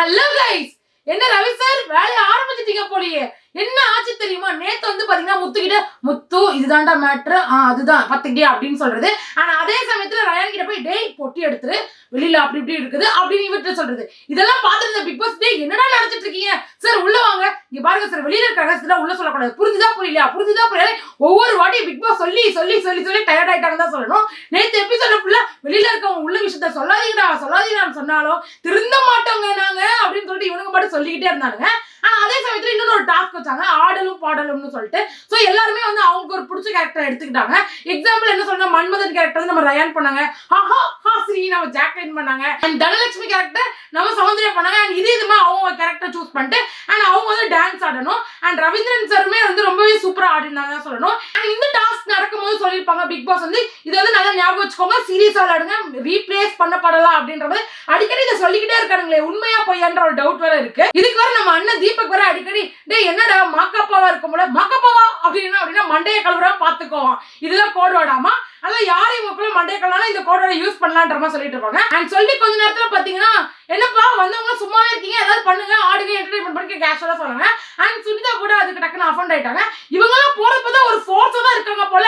Hello guys, என்ன Ravi sir வேலையை ஆரம்பிச்சிட்டீங்க போலியே. என்ன ஆச்சு தெரியுமா? நேத்து வந்து பாத்தீங்கன்னா முத்துக்கிட்ட முத்து இதுதான்டா மேட்ரு, அதுதான் பத்துக்கிட்டே அப்படின்னு சொல்றது. ஆனா அதே சமயத்துல ரயான் கிட்ட போய் டேய் பொட்டி எடுத்துரு, வெளியில அப்படி இப்படி இருக்குது அப்படின்னு இவர்கிட்ட சொல்றது. இதெல்லாம் பார்த்துட்டு பிக் பாஸ் டே என்னடா நடந்துட்டு இருக்கீங்க சார், உள்ள வாங்க, இங்க பாருங்க சார், வெளியில இருக்காங்க உள்ள சொல்லக்கூடாது, புரிஞ்சுதா புரியலையா, புரிஞ்சுதா புரியல. ஒவ்வொரு வாட்டி பிக் பாஸ் சொல்லி சொல்லி சொல்லி சொல்லி டயர்ட் ஆயிட்டாங்க தான் சொல்லணும். நேத்து எபிசோட ஃபுல்லா வெளியில இருக்கவங்க உள்ள விஷயத்த சொல்லாதீங்கடா சொல்லாதீங்கன்னு சொன்னாலும் திருந்த மாட்டோங்க நாங்க அப்படின்னு சொல்லிட்டு இவனுங்க பாட்டு சொல்லிக்கிட்டே இருந்தானுங்க. ஆனா அதே சமயத்துல இன்னொரு ஒரு டாஸ்க் வச்சாங்க, ஆடலும் பாடலும்னு சொல்லிட்டு. சோ எல்லாருமே வந்து அவங்களுக்கு ஒரு பிடிச்ச கேரக்டர் எடுத்துக்கிட்டாங்க. எக்ஸாம்பிள் என்ன சொன்னா, மன்மதன் கேரக்டர் நம்ம ரயான் பண்ணாங்க, ஆஹா ஹாஸ்ரீ நம்ம ஜாக்லின் பண்ணாங்க, அண்ட் தனலட்சுமி கேரக்டர் நம்ம சௌந்தர்யா பண்ணாங்க. அண்ட் இதுமா அவங்க கேரக்டர் சூஸ் பண்ணிட்டு அண்ட் அவங்க வந்து டான்ஸ் ஆடணும். அண்ட் ரவீந்திரன் சாருமே வந்து ரொம்பவே சூப்பரா ஆடினாங்க சொல்லணும். அண்ட் இந்த டாஸ்க் நடக்கும்போது சொல்லியிருப்பாங்க பிக் பாஸ் வந்து இது வந்து நல்லா ஞாபகம் வச்சுக்கோங்க, சீரியஸா விளையாடுங்க, ரீப்ளேஸ் பண்ணப்படலாம் அப்படின்றது அடிக்கடி இதை சொல்லிக்கிட்டே இருக்கானுங்களே, உண்மையா பொய்யான்ற ஒரு டவுட் வேற இருக்கு. இதுக்கு வர நம்ம அண்ணன் தீபக் வர அடிக்கடி டேய் என்னடா மாக்காப்பாவா இருக்கும்ல, மாக்காப்பாவா அப்படின்னா மண்டையை கழுவுறாம பாத்துக்கோவான், இதுதான் கோட் வேர்டாமா. அதனால யாரும் இவங்களுக்குள்ள மண்டையை கழுவாலும் இந்த கோட் வேர்டை யூஸ் பண்ணலான்ற மாதிரி சொல்லிட்டு இருப்பாங்க. அண்ட் சொல்லி கொஞ்ச நேரத்துல பாத்தீங்கன்னா என்னப்பா வந்தவங்க சும்மாவே இருக்கீங்க, ஏதாவது பண்ணுங்க, ஆடுங்க, என்டர்டைன்மெண்ட் பண்ணுங்க கேஷுவலா சொன்னாங்க. அண்ட் சுனிதா கூட அதுக்கு டக்குன்னு அஃபண்ட் ஆயிட்டாங்க. இவங்க எல்லாம் போறப்பதான் ஒரு ஃபோர்ஸா தான் இருக்காங்க போல